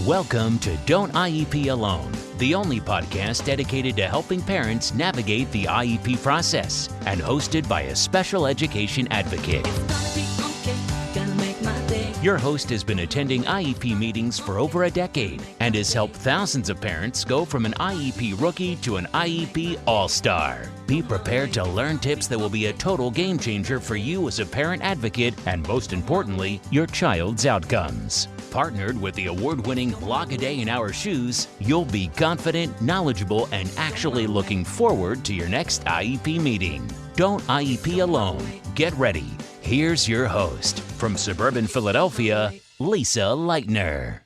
Welcome to Don't IEP Alone, the only podcast dedicated to helping parents navigate the IEP process and hosted by a special education advocate. Your host has been attending IEP meetings for over a decade and has helped thousands of parents go from an IEP rookie to an IEP all-star. Be prepared to learn tips that will be a total game changer for you as a parent advocate and, most importantly, your child's outcomes. Partnered with the award-winning Blog a Day in Our Shoes, you'll be confident, knowledgeable, and actually looking forward to your next IEP meeting. Don't IEP alone. Get ready. Here's your host, from suburban Philadelphia, Lisa Leitner.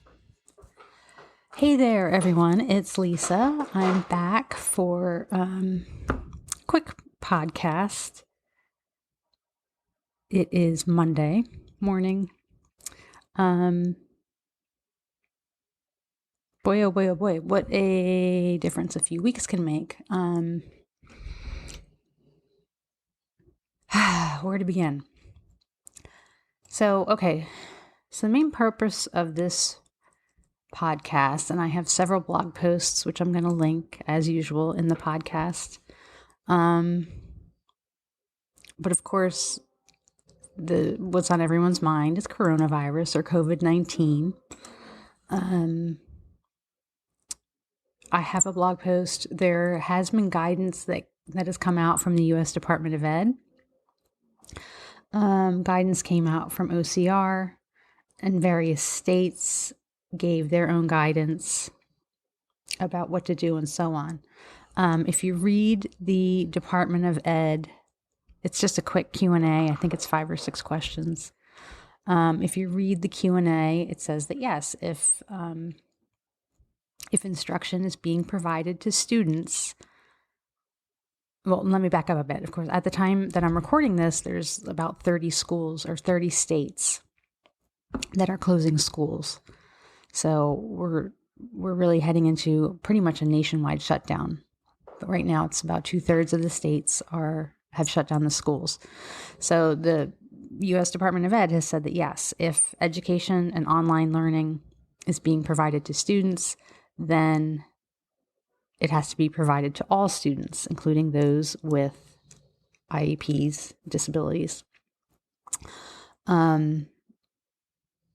Hey there, everyone. It's Lisa. I'm back for a quick podcast. It is Monday morning. Boy, oh boy, oh boy, what a difference a few weeks can make. Where to begin? So the main purpose of this podcast, and I have several blog posts, which I'm going to link as usual in the podcast. But of course, what's on everyone's mind is coronavirus or COVID-19. I have a blog post. There has been guidance that has come out from the U.S. Department of Ed. Guidance came out from OCR, and various states gave their own guidance about what to do and so on. If you read the Department of Ed, it's just a quick Q&A. I think it's 5 or 6 questions. If you read the Q&A, it says that yes, if instruction is being provided to students, well, let me back up a bit. Of course, at the time that I'm recording this, there's about 30 schools or 30 states that are closing schools. So we're really heading into pretty much a nationwide shutdown. But right now, it's about 2/3 of the states have shut down the schools. So the U.S. Department of Ed has said that yes, if education and online learning is being provided to students, then it has to be provided to all students, including those with IEPs, disabilities. But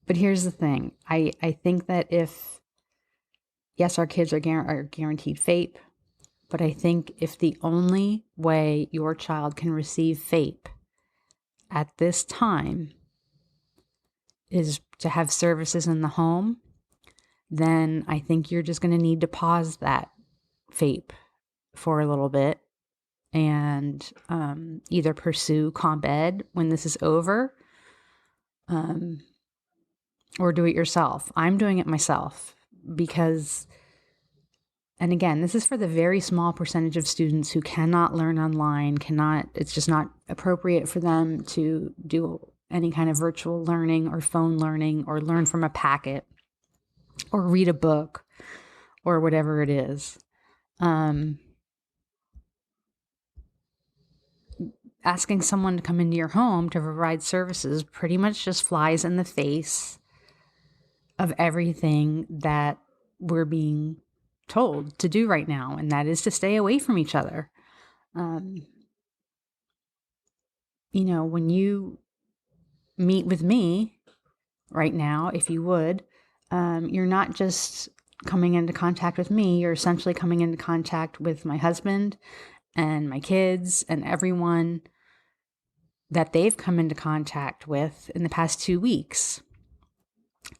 here's the thing. I think that yes, our kids are guaranteed FAPE, but I think if the only way your child can receive FAPE at this time is to have services in the home, then I think you're just going to need to pause that FAPE for a little bit and either pursue comp ed when this is over, or do it yourself. I'm doing it myself because, and again, this is for the very small percentage of students who cannot learn online, it's just not appropriate for them to do any kind of virtual learning or phone learning or learn from a packet or read a book or whatever it is. Asking someone to come into your home to provide services pretty much just flies in the face of everything that we're being told to do right now, and that is to stay away from each other. When you meet with me right now, if you would, you're not just coming into contact with me, you're essentially coming into contact with my husband and my kids and everyone that they've come into contact with in the past 2 weeks.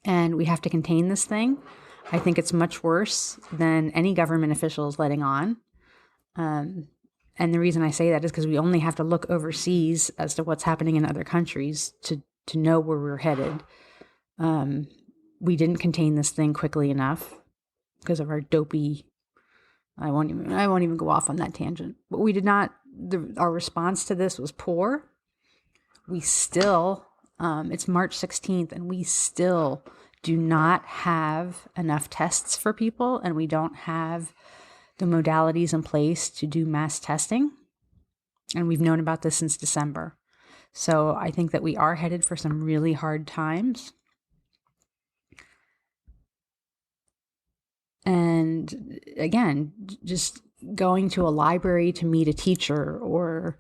And we have to contain this thing. I think it's much worse than any government official is letting on. And the reason I say that is because we only have to look overseas as to what's happening in other countries to know where we're headed. We didn't contain this thing quickly enough because of our dopey. I won't even go off on that tangent. But we did not. Our response to this was poor. We still. It's March 16th, and we still do not have enough tests for people, and we don't have the modalities in place to do mass testing. And we've known about this since December. So I think that we are headed for some really hard times. And again, just going to a library to meet a teacher or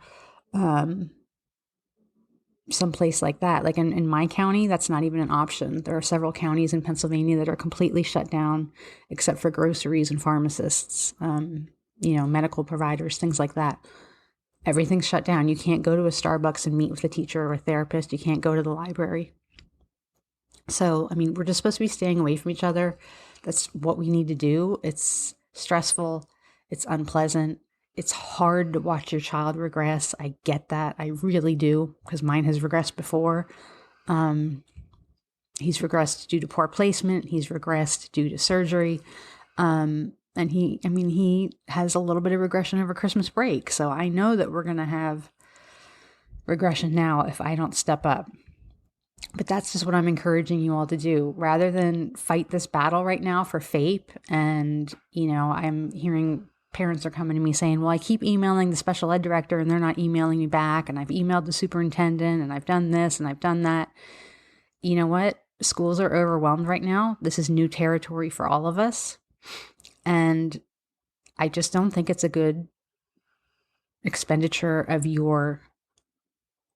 someplace like that. Like in my county, that's not even an option. There are several counties in Pennsylvania that are completely shut down, except for groceries and pharmacists, medical providers, things like that. Everything's shut down. You can't go to a Starbucks and meet with a teacher or a therapist. You can't go to the library. So, we're just supposed to be staying away from each other. That's what we need to do. It's stressful. It's unpleasant. It's hard to watch your child regress. I get that. I really do, because mine has regressed before. He's regressed due to poor placement. He's regressed due to surgery. And he has a little bit of regression over Christmas break. So I know that we're going to have regression now if I don't step up. But that's just what I'm encouraging you all to do. Rather than fight this battle right now for FAPE, and, I'm hearing parents are coming to me saying, well, I keep emailing the special ed director and they're not emailing me back. And I've emailed the superintendent and I've done this and I've done that. You know what? Schools are overwhelmed right now. This is new territory for all of us. And I just don't think it's a good expenditure of your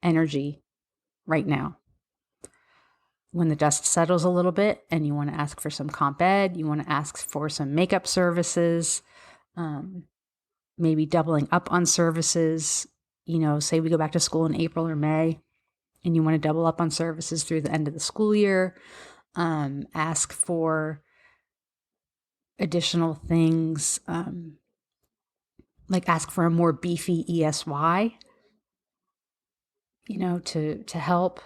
energy right now. When the dust settles a little bit and you want to ask for some comp ed, you want to ask for some makeup services, maybe doubling up on services, say we go back to school in April or May and you want to double up on services through the end of the school year, ask for additional things, like ask for a more beefy ESY, to help.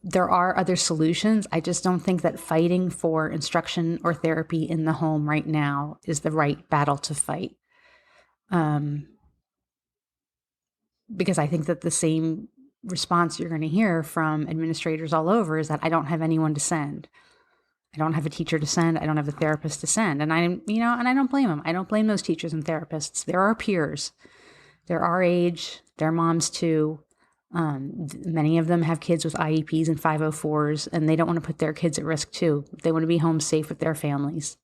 There are other solutions. I just don't think that fighting for instruction or therapy in the home right now is the right battle to fight. Because I think that the same response you're going to hear from administrators all over is that I don't have anyone to send. I don't have a teacher to send. I don't have a therapist to send. And I don't blame them. I don't blame those teachers and therapists. They're our peers. They're our age. They're moms too. Many of them have kids with IEPs and 504s, and they don't want to put their kids at risk too. They want to be home safe with their families.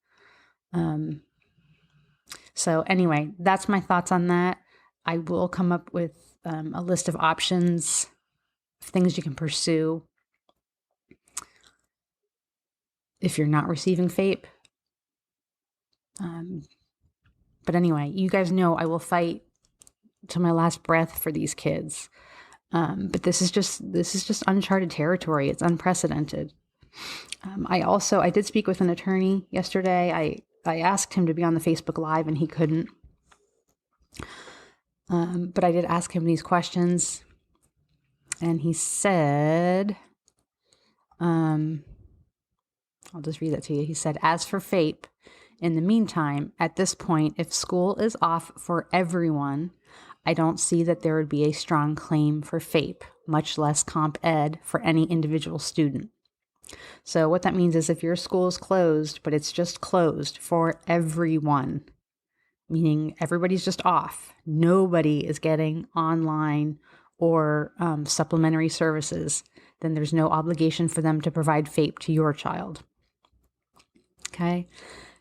So anyway, that's my thoughts on that. I will come up with a list of options, things you can pursue if you're not receiving FAPE. But anyway, you guys know I will fight to my last breath for these kids. But this is just uncharted territory. It's unprecedented. I did speak with an attorney yesterday. I asked him to be on the Facebook Live and he couldn't. But I did ask him these questions and he said, I'll just read that to you. He said, as for FAPE, in the meantime, at this point, if school is off for everyone, I don't see that there would be a strong claim for FAPE, much less comp ed for any individual student. So what that means is if your school is closed, but it's just closed for everyone, meaning everybody's just off, nobody is getting online or supplementary services, then there's no obligation for them to provide FAPE to your child. Okay.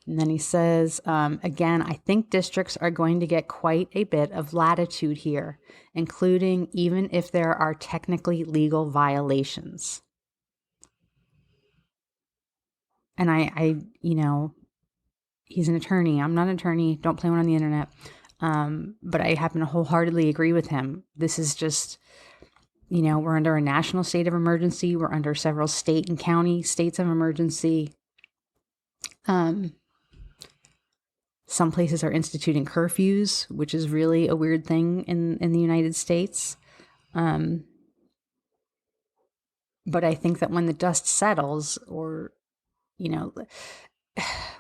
And then he says, again, I think districts are going to get quite a bit of latitude here, including even if there are technically legal violations. And I he's an attorney. I'm not an attorney. Don't play one on the internet. But I happen to wholeheartedly agree with him. This is just, we're under a national state of emergency. We're under several state and county states of emergency. Some places are instituting curfews, which is really a weird thing in the United States. But I think that when the dust settles, or,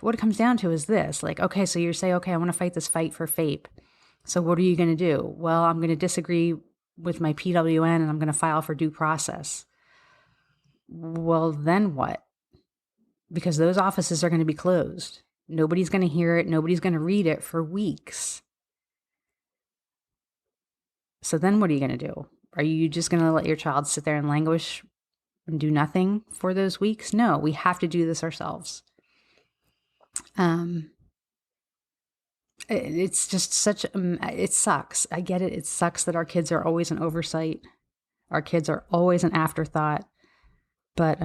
what it comes down to is this, like, okay, so you say, okay, I want to fight this fight for FAPE. So what are you going to do? Well, I'm going to disagree with my PWN and I'm going to file for due process. Well, then what? Because those offices are going to be closed. Nobody's going to hear it. Nobody's going to read it for weeks. So then what are you going to do? Are you just going to let your child sit there and languish and do nothing for those weeks? No, we have to do this ourselves. It's just such, it sucks. I get it. It sucks that our kids are always an oversight. Our kids are always an afterthought, but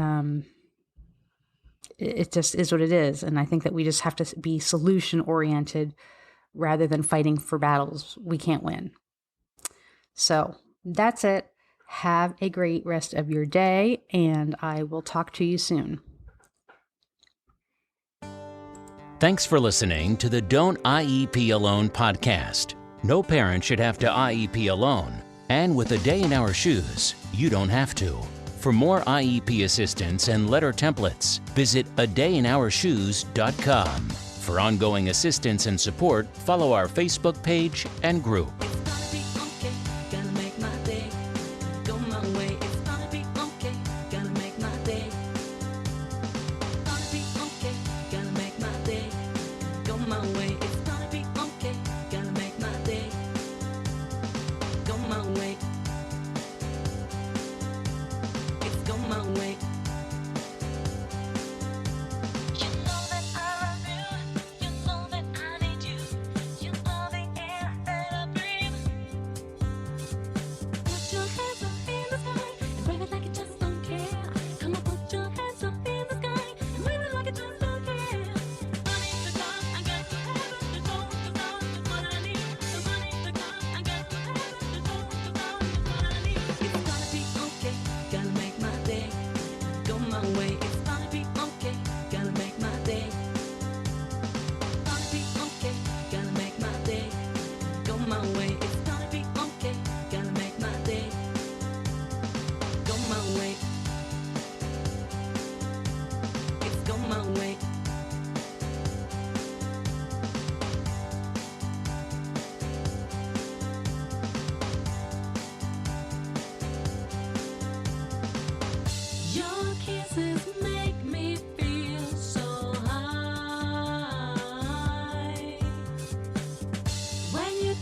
it just is what it is. And I think that we just have to be solution oriented rather than fighting for battles we can't win. So that's it. Have a great rest of your day, and I will talk to you soon. Thanks for listening to the Don't IEP Alone podcast. No parent should have to IEP alone. And with A Day in Our Shoes, you don't have to. For more IEP assistance and letter templates, visit adayinourshoes.com. For ongoing assistance and support, follow our Facebook page and group.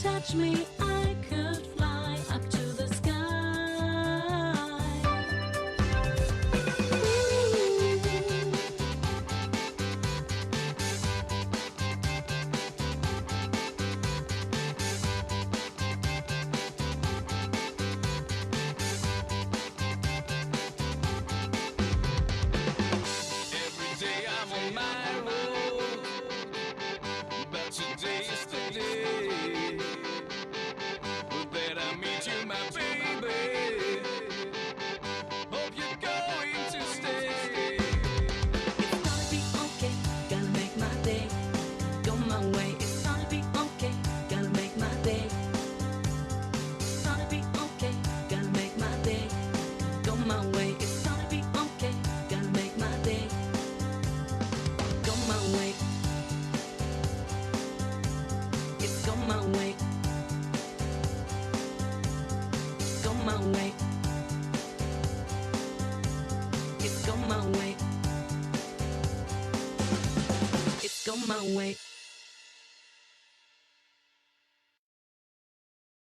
Touch me, I could fly up to the sky. Every day I'm on my road, but today is the day that I meet you, my baby. Hope you're going to stay. It's gonna be okay, gonna make my day. Go my way, it's gonna be okay, gonna make my day. It's gonna be okay, gonna make my day. Go my way, it's gonna be okay, gonna make my day. Go my way. It's go my way. Go my way. It's go my way. It's go my way.